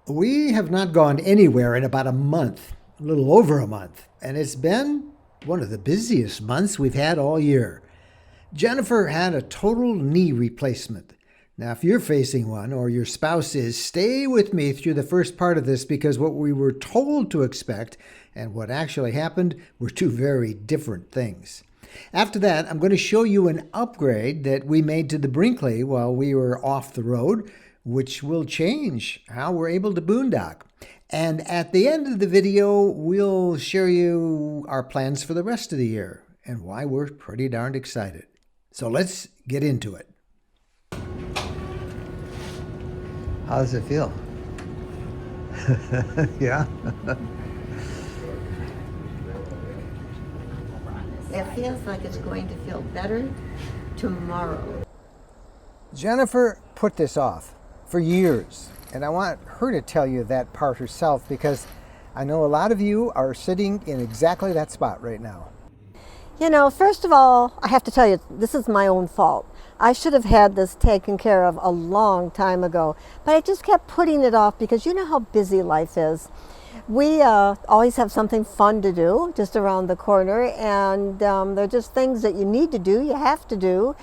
We have not gone anywhere in about a month, a little over a month, and it's been one of the busiest months we've had all year. Jennifer had a total knee replacement. Now, if you're facing one or your spouse is, stay with me through the first part of this because what we were told to expect and what actually happened were two very different things. After that, I'm going to show you an upgrade that we made to the Brinkley while we were off the road, which will change how we're able to boondock. And at the end of the video, we'll share you our plans for the rest of the year and why we're pretty darned excited. So let's get into it. How does it feel? Yeah? It feels like it's going to feel better tomorrow. Jennifer put this off for years, and I want her to tell you that part herself because I know a lot of you are sitting in exactly that spot right now. You know, first of all, I have to tell you, this is my own fault. I should have had this taken care of a long time ago, but I just kept putting it off because you know how busy life is. We always have something fun to do just around the corner, and they're just things that you need to do, you have to do.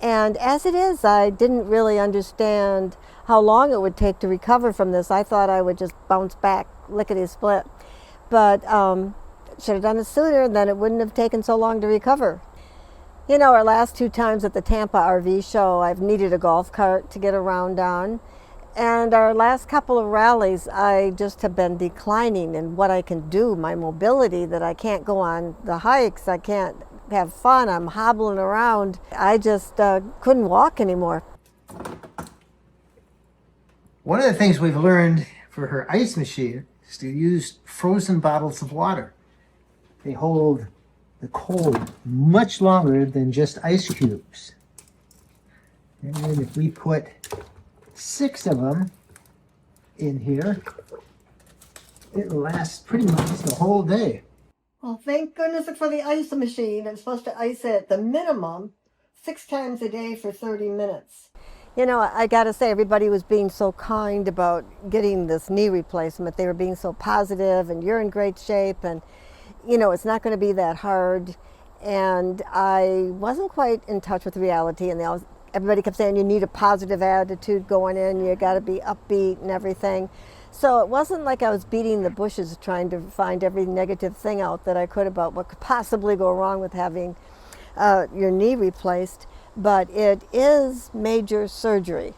And as it is, I didn't really understand how long it would take to recover from this. I thought I would just bounce back lickety-split. But should have done it sooner, then it wouldn't have taken so long to recover. You know, our last two times at the Tampa RV show, I've needed a golf cart to get around on. And our last couple of rallies, I just have been declining in what I can do, my mobility, that I can't go on the hikes, I can't have fun, I'm hobbling around. I just couldn't walk anymore. One of the things we've learned for her ice machine is to use frozen bottles of water. They hold the cold much longer than just ice cubes. And if we put 6 of them in here, it'll last pretty much the whole day. Well, thank goodness for the ice machine. I'm supposed to ice it at the minimum 6 times a day for 30 minutes. You know, I gotta say, everybody was being so kind about getting this knee replacement. They were being so positive, and you're in great shape, and you know, it's not going to be that hard. And I wasn't quite in touch with reality, and everybody kept saying you need a positive attitude going in, you got to be upbeat and everything. So it wasn't like I was beating the bushes trying to find every negative thing out that I could about what could possibly go wrong with having your knee replaced, but it is major surgery.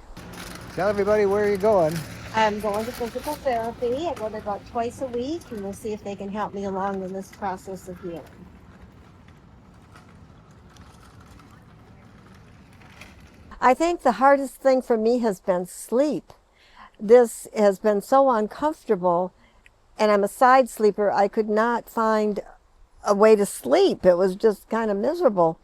Tell everybody where you're going. I'm going to physical therapy. I go there about twice a week, and we'll see if they can help me along in this process of healing. I think the hardest thing for me has been sleep. This has been so uncomfortable, and I'm a side sleeper. I could not find a way to sleep. It was just kind of miserable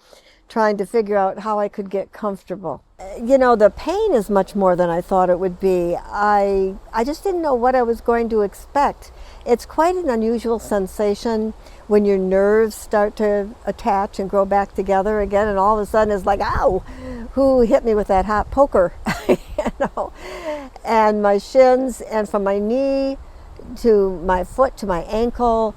trying to figure out how I could get comfortable. You know, the pain is much more than I thought it would be. I just didn't know what I was going to expect. It's quite an unusual sensation when your nerves start to attach and grow back together again, and all of a sudden it's like, ow, who hit me with that hot poker? You know? And my shins, and from my knee to my foot to my ankle,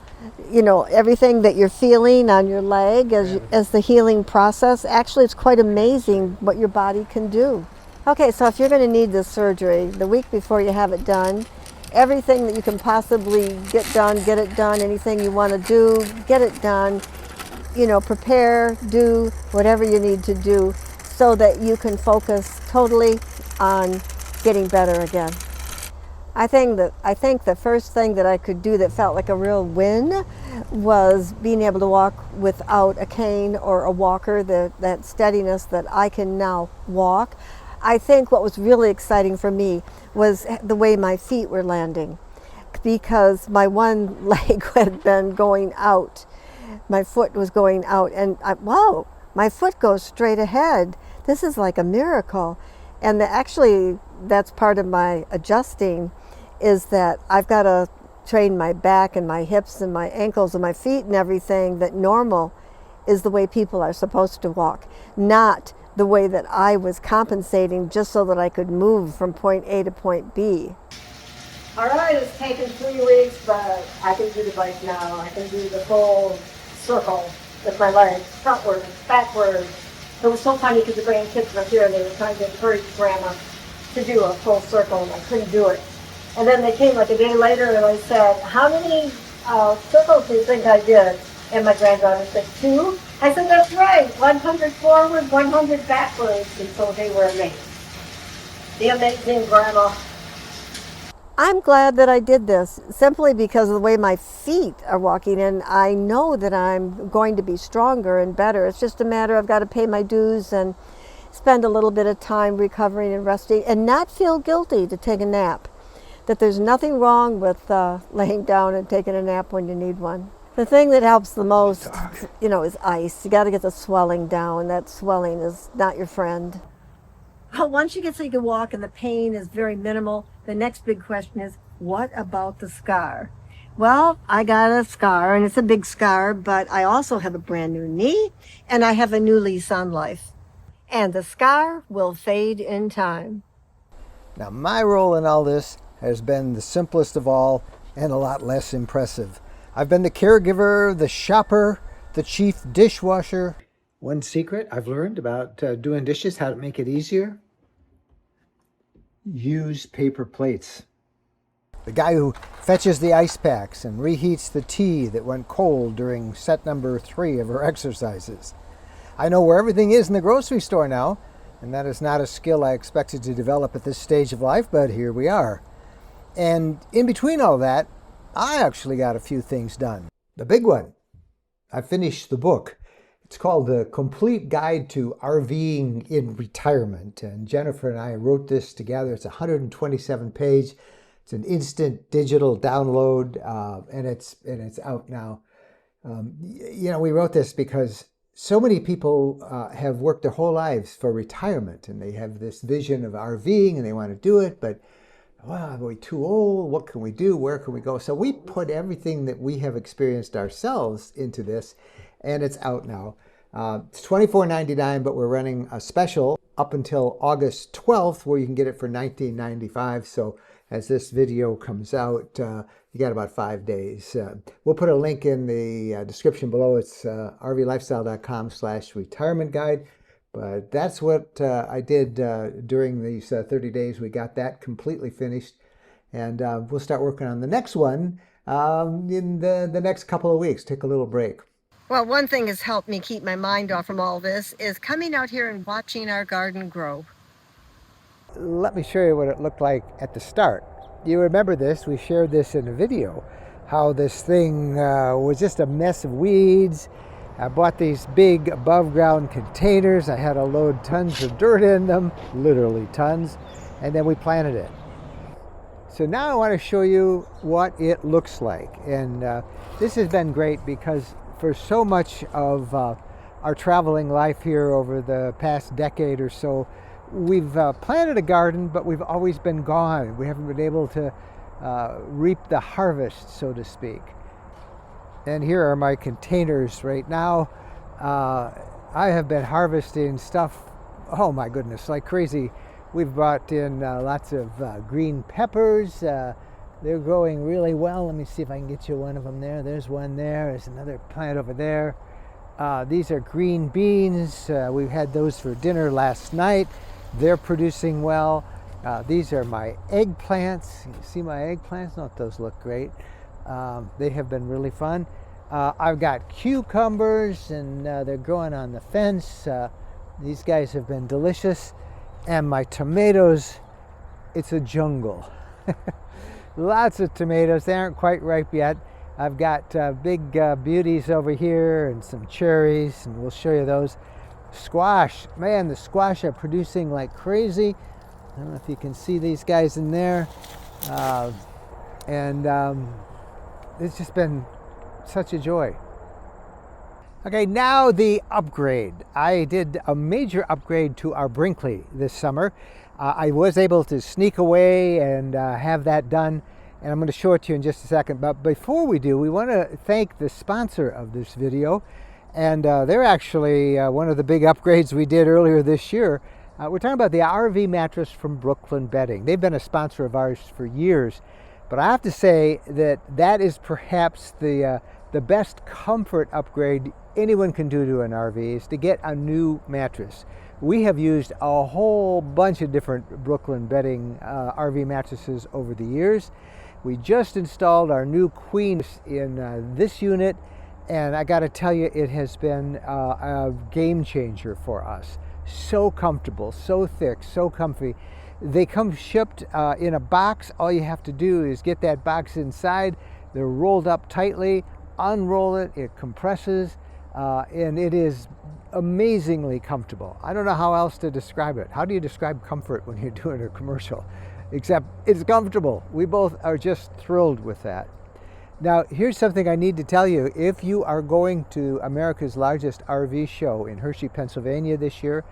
you know, everything that you're feeling on your leg as the healing process. Actually, it's quite amazing what your body can do. Okay, so if you're going to need this surgery, the week before you have it done, everything that you can possibly get it done, anything you want to do, get it done, you know, prepare, do whatever you need to do so that you can focus totally on getting better again. I think the first thing that I could do that felt like a real win was being able to walk without a cane or a walker, that steadiness that I can now walk. I think what was really exciting for me was the way my feet were landing, because my one leg had been going out. My foot was going out, and wow, my foot goes straight ahead. This is like a miracle. And actually, that's part of my adjusting, is that I've got to train my back and my hips and my ankles and my feet and everything, that normal is the way people are supposed to walk, not the way that I was compensating just so that I could move from point A to point B. All right, it's taken 3 weeks, but I can do the bike now. I can do the full circle with my legs, frontwards, backwards. It was so funny because the grandkids were here and they were trying to encourage Grandma to do a full circle, and I couldn't do it. And then they came like a day later and I said, how many circles do you think I did? And my granddaughter said, 2. I said, that's right, 100 forward, 100 backwards. And so they were amazed. The amazing Grandma. I'm glad that I did this simply because of the way my feet are walking, and I know that I'm going to be stronger and better. It's just a matter I've got to pay my dues and spend a little bit of time recovering and resting and not feel guilty to take a nap. That there's nothing wrong with laying down and taking a nap when you need one. The thing that helps the most, is ice. You got to get the swelling down. That swelling is not your friend. Once you get so you can walk and the pain is very minimal, the next big question is, what about the scar? Well, I got a scar, and it's a big scar, but I also have a brand new knee, and I have a new lease on life. And the scar will fade in time. Now, my role in all this has been the simplest of all and a lot less impressive. I've been the caregiver, the shopper, the chief dishwasher. One secret I've learned about doing dishes, how to make it easier: use paper plates. The guy who fetches the ice packs and reheats the tea that went cold during set number 3 of her exercises. I know where everything is in the grocery store now, and that is not a skill I expected to develop at this stage of life, but here we are. And in between all that, I actually got a few things done. The big one, I finished the book. It's called The Complete Guide to RVing in Retirement. And Jennifer and I wrote this together. It's 127 page. It's an instant digital download, and it's out now. We wrote this because so many people have worked their whole lives for retirement, and they have this vision of RVing and they want to do it, but are we too old? What can we do? Where can we go? So we put everything that we have experienced ourselves into this, and it's out now. It's $24.99, but we're running a special up until August 12th where you can get it for $19.95. So as this video comes out, you got about 5 days. We'll put a link in the description below. It's rvlifestyle.com/retirement guide. But that's what I did during these 30 days. We got that completely finished. And we'll start working on the next one in the next couple of weeks. Take a little break. Well, one thing has helped me keep my mind off from all this is coming out here and watching our garden grow. Let me show you what it looked like at the start. You remember this, we shared this in a video, how this thing was just a mess of weeds. I bought these big above ground containers. I had to load tons of dirt in them, literally tons, and then we planted it. So now I want to show you what it looks like. And this has been great because for so much of our traveling life here over the past decade or so, we've planted a garden, but we've always been gone. We haven't been able to reap the harvest, so to speak. And here are my containers right now. I have been harvesting stuff, oh my goodness, like crazy. We've brought in lots of green peppers. They're growing really well. Let me see if I can get you one of them there. There's one there. There's another plant over there. These are green beans. We had those for dinner last night. They're producing well. These are my eggplants. You see my eggplants? Don't those look great? They have been really fun. I've got cucumbers, and they're growing on the fence. These guys have been delicious. And my tomatoes, it's a jungle. Lots of tomatoes. They aren't quite ripe yet. I've got big beauties over here and some cherries, and we'll show you those. Squash, man, the squash are producing like crazy. I don't know if you can see these guys in there. It's just been such a joy. Okay, now the upgrade. I did a major upgrade to our Brinkley this summer. I was able to sneak away and have that done, and I'm going to show it to you in just a second. But before we do, we want to thank the sponsor of this video, and they're actually one of the big upgrades we did earlier this year. We're talking about the RV mattress from Brooklyn Bedding. They've been a sponsor of ours for years. But I have to say that that is perhaps the best comfort upgrade anyone can do to an RV, is to get a new mattress. We have used a whole bunch of different Brooklyn bedding RV mattresses over the years. We just installed our new queen in this unit, and I got to tell you, it has been a game changer for us. So comfortable, so thick, so comfy. They come shipped in a box. All you have to do is get that box inside. They're rolled up tightly, unroll it, it compresses, and it is amazingly comfortable. I don't know how else to describe it. How do you describe comfort when you're doing a commercial? Except it's comfortable. We both are just thrilled with that. Now, here's something I need to tell you. If you are going to America's largest RV show in Hershey, Pennsylvania this year,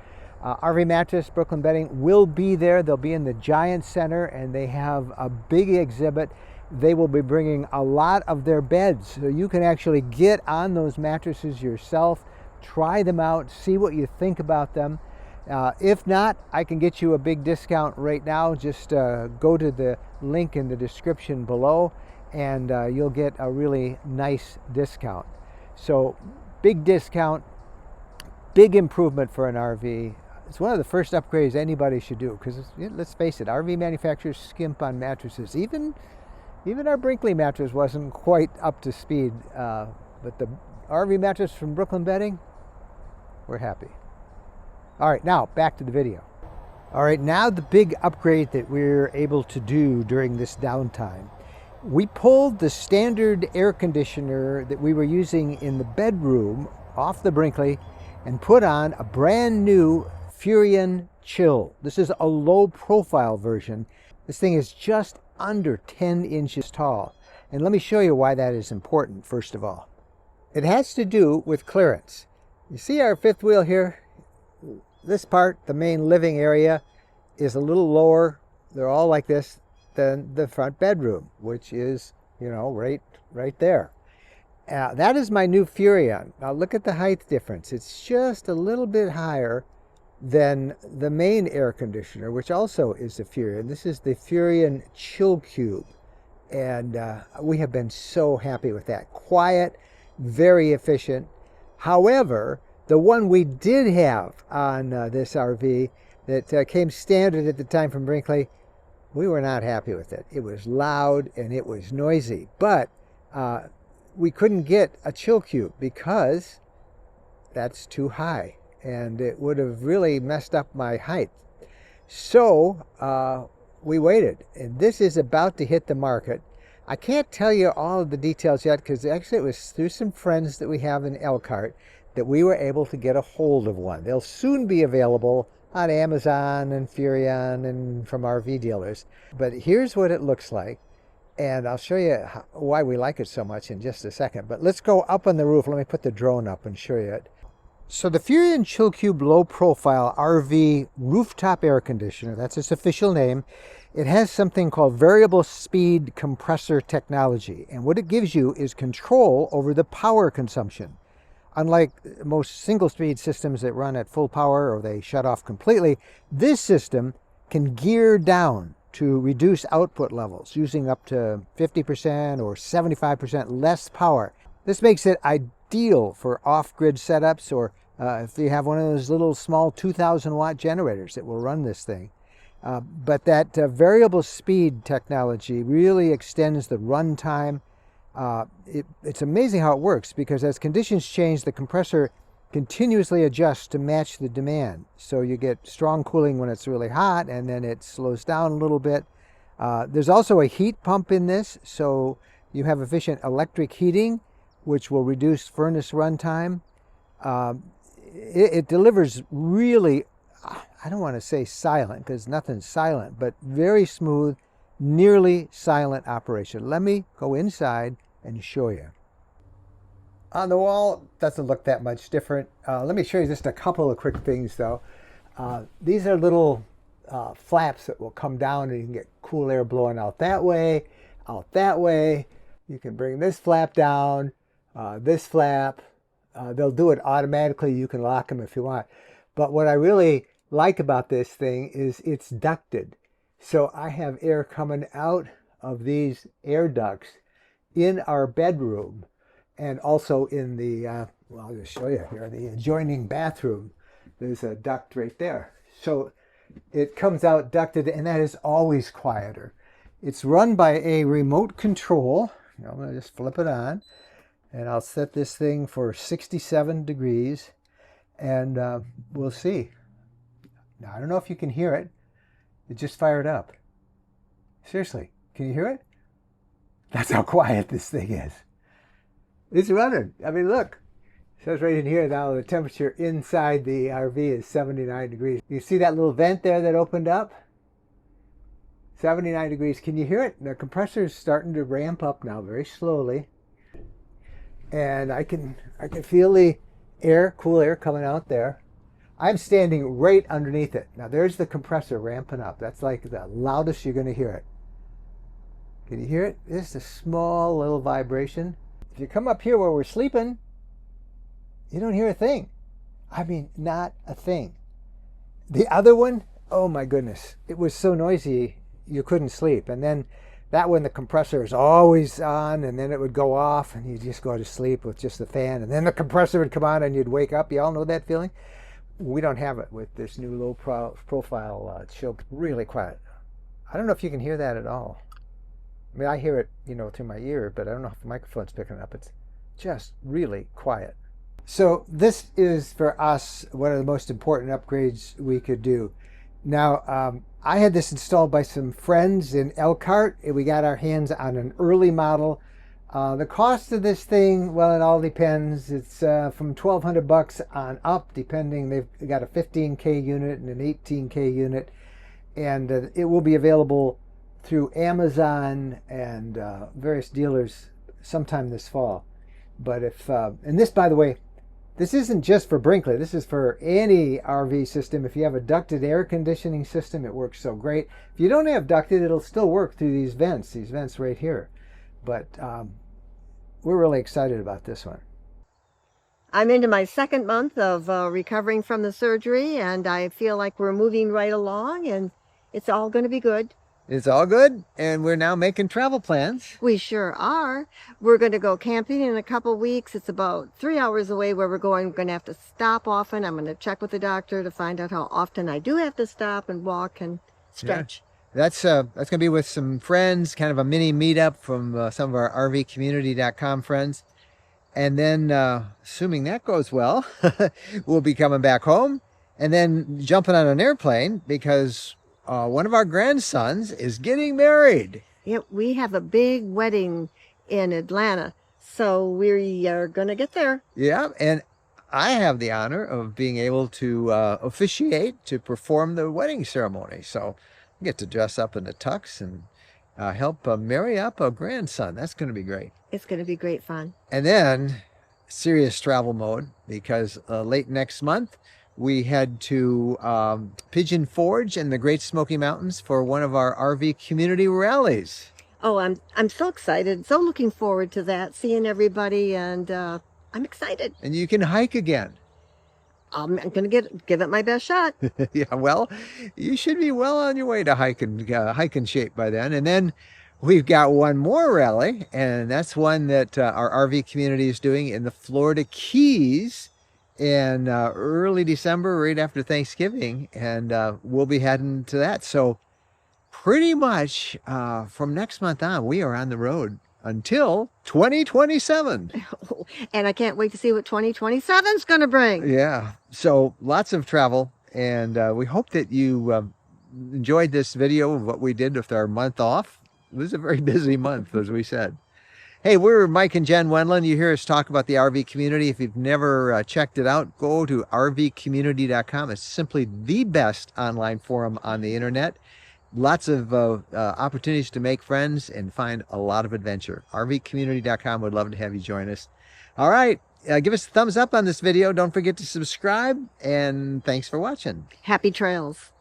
RV Mattress, Brooklyn Bedding will be there. They'll be in the Giant Center, and they have a big exhibit. They will be bringing a lot of their beds, so you can actually get on those mattresses yourself, try them out, see what you think about them. If not, I can get you a big discount right now. Just go to the link in the description below, and you'll get a really nice discount. So big discount, big improvement for an RV. It's one of the first upgrades anybody should do, because let's face it, RV manufacturers skimp on mattresses. Even our Brinkley mattress wasn't quite up to speed, but the RV mattress from Brooklyn Bedding, we're happy. All right, now back to the video. All right, now the big upgrade that we're able to do during this downtime. We pulled the standard air conditioner that we were using in the bedroom off the Brinkley and put on a brand new Furrion Chill. This is a low profile version. This thing is just under 10 inches tall. And let me show you why that is important, first of all. It has to do with clearance. You see our fifth wheel here? This part, the main living area, is a little lower, they're all like this, than the front bedroom, which is, you know, right there. That is my new Furrion. Now look at the height difference. It's just a little bit higher than the main air conditioner, which also is a Furrion. This is the Furrion Chill Cube, and we have been so happy with that. Quiet, very efficient. However, the one we did have on this RV that came standard at the time from Brinkley, we were not happy with it. It was loud and it was noisy, but we couldn't get a chill cube because that's too high, and it would have really messed up my height. So we waited, and this is about to hit the market. I can't tell you all of the details yet, because actually it was through some friends that we have in Elkhart that we were able to get a hold of one. They'll soon be available on Amazon and Furrion and from RV dealers. But here's what it looks like, and I'll show you why we like it so much in just a second. But let's go up on the roof. Let me put the drone up and show you it. So the Furrion Chill Cube low profile RV rooftop air conditioner, that's its official name. It has something called variable speed compressor technology, and what it gives you is control over the power consumption. Unlike most single-speed systems that run at full power or they shut off completely, this system can gear down to reduce output levels, using up to 50% or 75% less power. This makes it ideal for off-grid setups, or if you have one of those little small 2,000-watt generators that will run this thing. But that variable speed technology really extends the runtime. It's amazing how it works, because as conditions change, the compressor continuously adjusts to match the demand. So you get strong cooling when it's really hot, and then it slows down a little bit. There's also a heat pump in this, so you have efficient electric heating, which will reduce furnace runtime. It delivers really, I don't want to say silent, because nothing's silent, but very smooth, nearly silent operation. Let me go inside and show you. On the wall, doesn't look that much different. Let me show you just a couple of quick things though. These are little flaps that will come down, and you can get cool air blowing out that way, out that way. You can bring this flap down, this flap. They'll do it automatically. You can lock them if you want. But what I really like about this thing is it's ducted. So I have air coming out of these air ducts in our bedroom, and also in the, well, I'll just show you here, the adjoining bathroom. There's a duct right there. So it comes out ducted, and that is always quieter. It's run by a remote control. I'm going to just flip it on, and I'll set this thing for 67 degrees, and we'll see. Now, I don't know if you can hear it. It just fired up. Seriously, can you hear it? That's how quiet this thing is. It's running. I mean, look. It says right in here now the temperature inside the RV is 79 degrees. You see that little vent there that opened up? 79 degrees. Can you hear it? The compressor is starting to ramp up now very slowly. And I can feel the air, cool air coming out there. I'm standing right underneath it. Now there's the compressor ramping up. That's like the loudest you're going to hear it. Can you hear it? Just a small little vibration. If you come up here where we're sleeping, you don't hear a thing. I mean, not a thing. The other one, oh my goodness, it was so noisy you couldn't sleep. And then that one, the compressor is always on, and then it would go off, and you'd just go to sleep with just the fan, and then the compressor would come on, and you'd wake up. You all know that feeling? We don't have it with this new low profile chill. Really quiet. I don't know if you can hear that at all. I mean, I hear it, through my ear, but I don't know if the microphone's picking it up. It's just really quiet. So this is, for us, one of the most important upgrades we could do. Now, I had this installed by some friends in Elkhart. We got our hands on an early model. The cost of this thing, well, it all depends. It's from $1,200 on up, depending. They've got a 15K unit and an 18K unit. And it will be available through Amazon and various dealers sometime this fall. But if, and this, by the way, this isn't just for Brinkley. This is for any RV system. If you have a ducted air conditioning system, it works so great. If you don't have ducted, it'll still work through these vents right here. But we're really excited about this one. I'm into my second month of recovering from the surgery, and I feel like we're moving right along, and it's all going to be good. It's all good, and we're now making travel plans. We sure are. We're going to go camping in a couple weeks. It's about 3 hours away where we're going. We're going to have to stop often. I'm going to check with the doctor to find out how often I do have to stop and walk and stretch. Yeah. That's going to be with some friends, kind of a mini meetup from some of our RVcommunity.com friends. And then, assuming that goes well, we'll be coming back home and then jumping on an airplane because one of our grandsons is getting married. Yeah, we have a big wedding in Atlanta, so we are going to get there. Yeah, and I have the honor of being able to officiate, to perform the wedding ceremony. So I get to dress up in the tux and help marry up a grandson. That's going to be great. It's going to be great fun. And then serious travel mode, because late next month, we head to Pigeon Forge in the Great Smoky Mountains for one of our RV community rallies. Oh, I'm so excited. So looking forward to that, seeing everybody, and I'm excited. And you can hike again. I'm going to give it my best shot. Yeah, well, you should be well on your way to hiking shape by then. And then we've got one more rally, and that's one that our RV community is doing in the Florida Keys in early December, right after Thanksgiving, and we'll be heading to that. So pretty much from next month on, we are on the road until 2027. And I can't wait to see what 2027 is going to bring. Yeah, so lots of travel, and we hope that you enjoyed this video of what we did with our month off. It was a very busy month, as we said. Hey, we're Mike and Jen Wendland. You hear us talk about the RV community. If you've never checked it out, go to rvcommunity.com. It's simply the best online forum on the internet. Lots of opportunities to make friends and find a lot of adventure. rvcommunity.com. Would love to have you join us. All right. Give us a thumbs up on this video. Don't forget to subscribe. And thanks for watching. Happy trails.